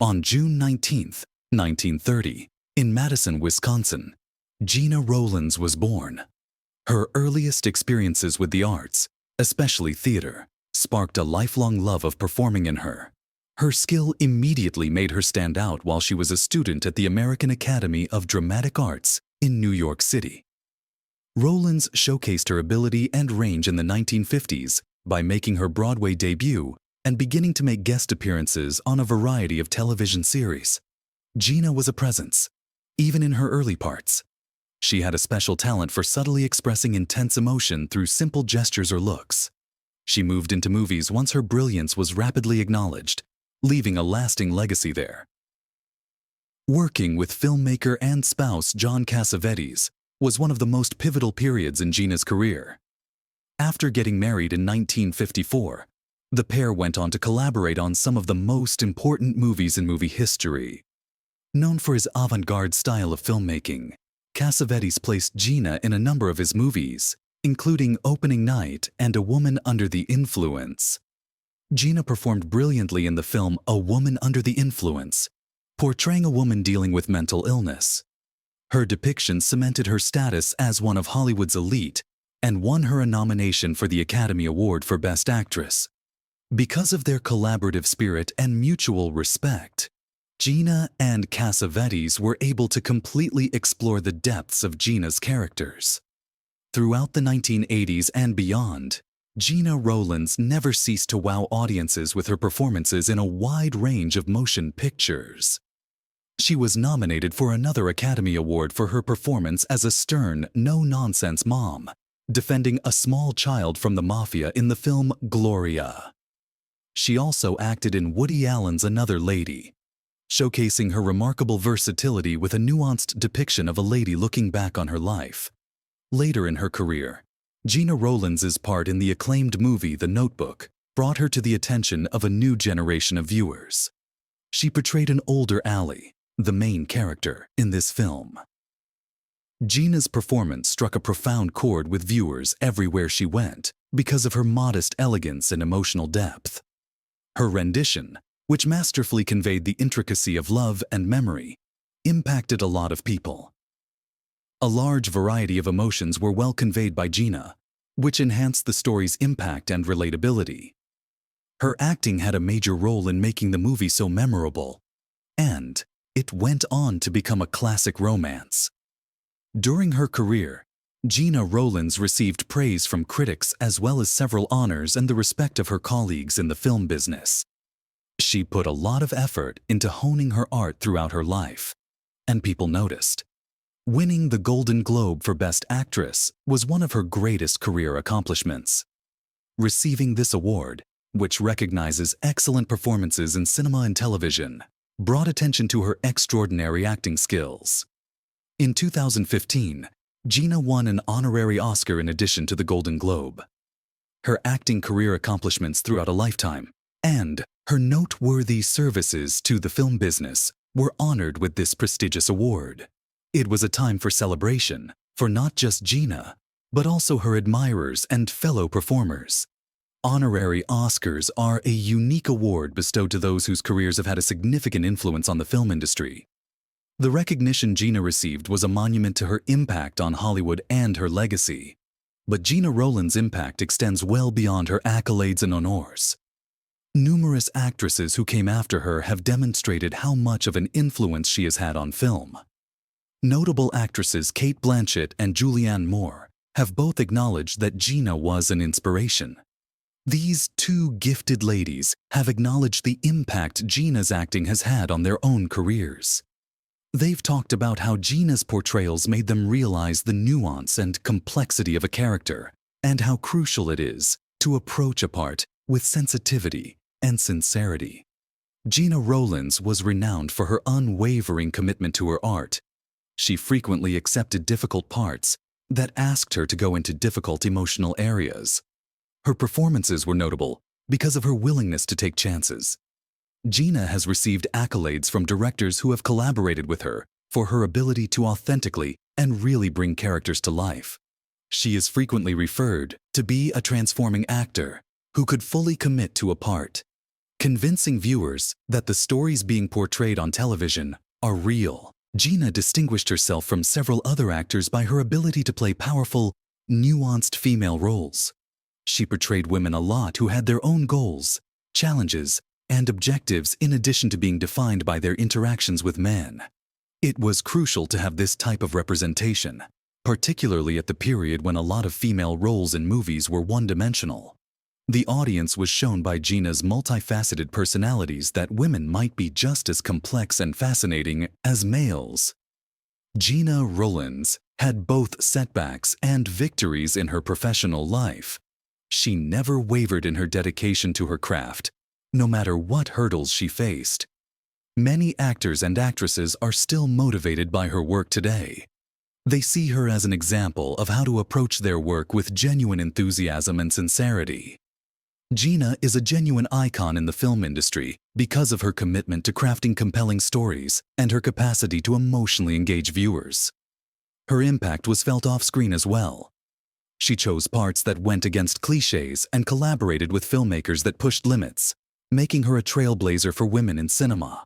On June 19, 1930, in Madison, Wisconsin, Gena Rowlands was born. Her earliest experiences with the arts, especially theater, sparked a lifelong love of performing in her. Her skill immediately made her stand out while she was a student at the American Academy of Dramatic Arts in New York City. Rowlands showcased her ability and range in the 1950s by making her Broadway debut and beginning to make guest appearances on a variety of television series. Gena was a presence, even in her early parts. She had a special talent for subtly expressing intense emotion through simple gestures or looks. She moved into movies once her brilliance was rapidly acknowledged, leaving a lasting legacy there. Working with filmmaker and spouse John Cassavetes was one of the most pivotal periods in Gena's career. After getting married in 1954, the pair went on to collaborate on some of the most important movies in movie history. Known for his avant-garde style of filmmaking, Cassavetes placed Gena in a number of his movies, including Opening Night and A Woman Under the Influence. Gena performed brilliantly in the film A Woman Under the Influence, portraying a woman dealing with mental illness. Her depiction cemented her status as one of Hollywood's elite and won her a nomination for the Academy Award for Best Actress. Because of their collaborative spirit and mutual respect, Gena and Cassavetes were able to completely explore the depths of Gena's characters. Throughout the 1980s and beyond, Gena Rowlands never ceased to wow audiences with her performances in a wide range of motion pictures. She was nominated for another Academy Award for her performance as a stern, no-nonsense mom, defending a small child from the mafia in the film Gloria. She also acted in Woody Allen's Another Lady, showcasing her remarkable versatility with a nuanced depiction of a lady looking back on her life. Later in her career, Gena Rowlands' part in the acclaimed movie The Notebook brought her to the attention of a new generation of viewers. She portrayed an older Allie, the main character in this film. Gena's performance struck a profound chord with viewers everywhere she went because of her modest elegance and emotional depth. Her rendition, which masterfully conveyed the intricacy of love and memory, impacted a lot of people. A large variety of emotions were well conveyed by Gena, which enhanced the story's impact and relatability. Her acting had a major role in making the movie so memorable, and it went on to become a classic romance. During her career, Gena Rowlands received praise from critics as well as several honors and the respect of her colleagues in the film business. She put a lot of effort into honing her art throughout her life, and people noticed. Winning the Golden Globe for Best Actress was one of her greatest career accomplishments. Receiving this award, which recognizes excellent performances in cinema and television, brought attention to her extraordinary acting skills. In 2015, Gena won an honorary Oscar in addition to the Golden Globe. Her acting career accomplishments throughout a lifetime and her noteworthy services to the film business were honored with this prestigious award. It was a time for celebration for not just Gena, but also her admirers and fellow performers. Honorary Oscars are a unique award bestowed to those whose careers have had a significant influence on the film industry. The recognition Gena received was a monument to her impact on Hollywood and her legacy. But Gena Rowlands' impact extends well beyond her accolades and honors. Numerous actresses who came after her have demonstrated how much of an influence she has had on film. Notable actresses Cate Blanchett and Julianne Moore have both acknowledged that Gena was an inspiration. These two gifted ladies have acknowledged the impact Gena's acting has had on their own careers. They've talked about how Gena's portrayals made them realize the nuance and complexity of a character and how crucial it is to approach a part with sensitivity and sincerity. Gena Rowlands was renowned for her unwavering commitment to her art. She frequently accepted difficult parts that asked her to go into difficult emotional areas. Her performances were notable because of her willingness to take chances. Gena has received accolades from directors who have collaborated with her for her ability to authentically and really bring characters to life. She is frequently referred to be a transforming actor who could fully commit to a part. convincing viewers that the stories being portrayed on television are real. Gena distinguished herself from several other actors by her ability to play powerful, nuanced female roles. She portrayed women a lot who had their own goals, challenges, and objectives in addition to being defined by their interactions with men. It was crucial to have this type of representation, particularly at the period when a lot of female roles in movies were one-dimensional. The audience was shown by Gena's multifaceted personalities that women might be just as complex and fascinating as males. Gena Rowlands had both setbacks and victories in her professional life. She never wavered in her dedication to her craft, no matter what hurdles she faced. Many actors and actresses are still motivated by her work today. They see her as an example of how to approach their work with genuine enthusiasm and sincerity. Gena is a genuine icon in the film industry because of her commitment to crafting compelling stories and her capacity to emotionally engage viewers. Her impact was felt off-screen as well. She chose parts that went against cliches and collaborated with filmmakers that pushed limits, making her a trailblazer for women in cinema.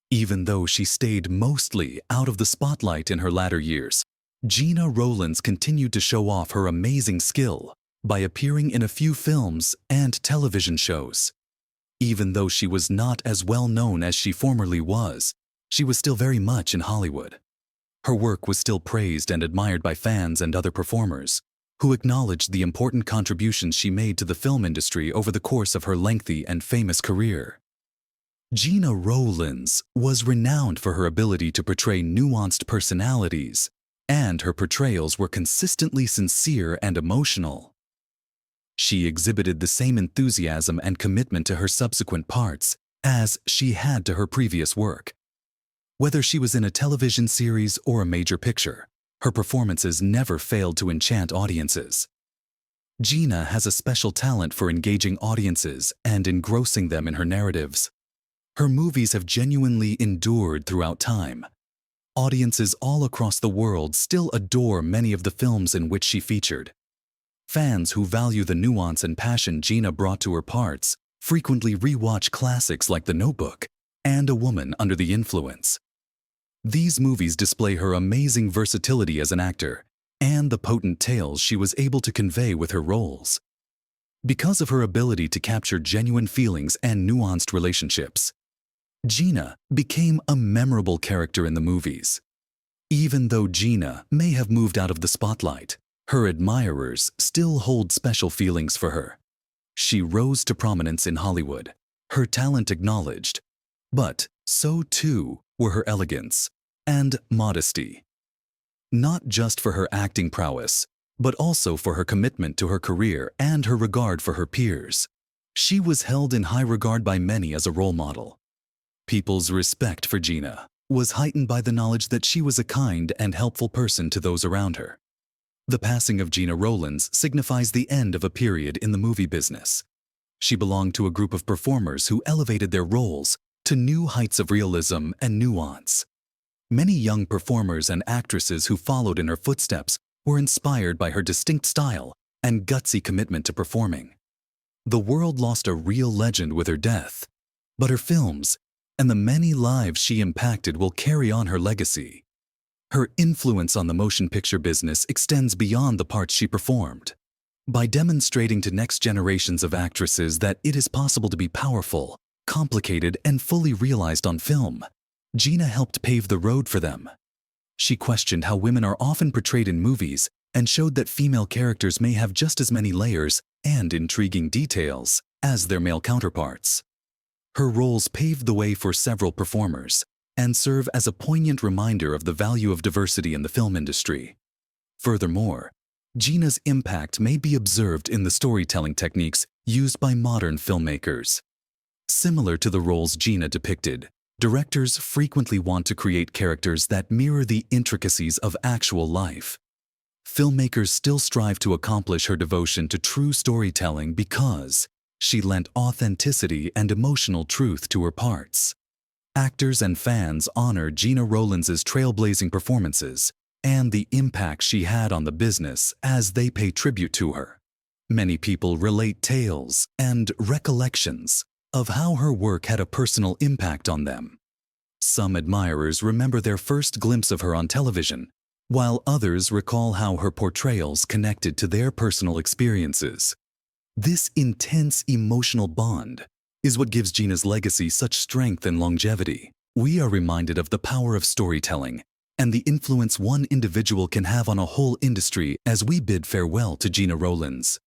Even though she stayed mostly out of the spotlight in her latter years, Gena Rowlands continued to show off her amazing skill by appearing in a few films and television shows. Even though she was not as well known as she formerly was, she was still very much in Hollywood. Her work was still praised and admired by fans and other performers, who acknowledged the important contributions she made to the film industry over the course of her lengthy and famous career. Gena Rowlands was renowned for her ability to portray nuanced personalities, and her portrayals were consistently sincere and emotional. She exhibited the same enthusiasm and commitment to her subsequent parts as she had to her previous work. Whether she was in a television series or a major picture, her performances never failed to enchant audiences. Gena has a special talent for engaging audiences and engrossing them in her narratives. Her movies have genuinely endured throughout time. Audiences all across the world still adore many of the films in which she featured. Fans who value the nuance and passion Gena brought to her parts frequently rewatch classics like The Notebook and A Woman Under the Influence. These movies display her amazing versatility as an actor and the potent tales she was able to convey with her roles. Because of her ability to capture genuine feelings and nuanced relationships, Gena became a memorable character in the movies. Even though Gena may have moved out of the spotlight, her admirers still hold special feelings for her. She rose to prominence in Hollywood, her talent acknowledged, but so too were her elegance and modesty. Not just for her acting prowess, but also for her commitment to her career and her regard for her peers. She was held in high regard by many as a role model. People's respect for Gena was heightened by the knowledge that she was a kind and helpful person to those around her. The passing of Gena Rowlands signifies the end of a period in the movie business. She belonged to a group of performers who elevated their roles to new heights of realism and nuance. Many young performers and actresses who followed in her footsteps were inspired by her distinct style and gutsy commitment to performing. The world lost a real legend with her death, but her films and the many lives she impacted will carry on her legacy. Her influence on the motion picture business extends beyond the parts she performed. By demonstrating to next generations of actresses that it is possible to be powerful, complicated, and fully realized on film, Gena helped pave the road for them. She questioned how women are often portrayed in movies and showed that female characters may have just as many layers and intriguing details as their male counterparts. Her roles paved the way for several performers and serve as a poignant reminder of the value of diversity in the film industry. Furthermore, Gena's impact may be observed in the storytelling techniques used by modern filmmakers. Similar to the roles Gena depicted, directors frequently want to create characters that mirror the intricacies of actual life. Filmmakers still strive to accomplish her devotion to true storytelling because she lent authenticity and emotional truth to her parts. Actors and fans honor Gena Rowlands' trailblazing performances and the impact she had on the business as they pay tribute to her. Many people relate tales and recollections of how her work had a personal impact on them. Some admirers remember their first glimpse of her on television, while others recall how her portrayals connected to their personal experiences. This intense emotional bond is what gives Gena's legacy such strength and longevity. We are reminded of the power of storytelling and the influence one individual can have on a whole industry as we bid farewell to Gena Rowlands.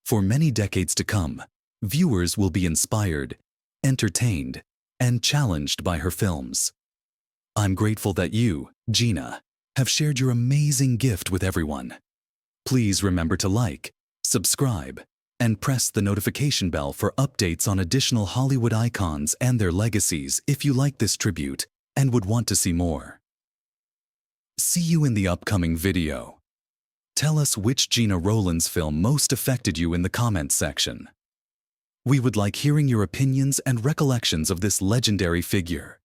For many decades to come, viewers will be inspired, entertained, and challenged by her films. I'm grateful that you, Gena, have shared your amazing gift with everyone. Please remember to like, subscribe, and press the notification bell for updates on additional Hollywood icons and their legacies if you like this tribute and would want to see more. See you in the upcoming video. Tell us which Gena Rowlands film most affected you in the comments section. We would like hearing your opinions and recollections of this legendary figure.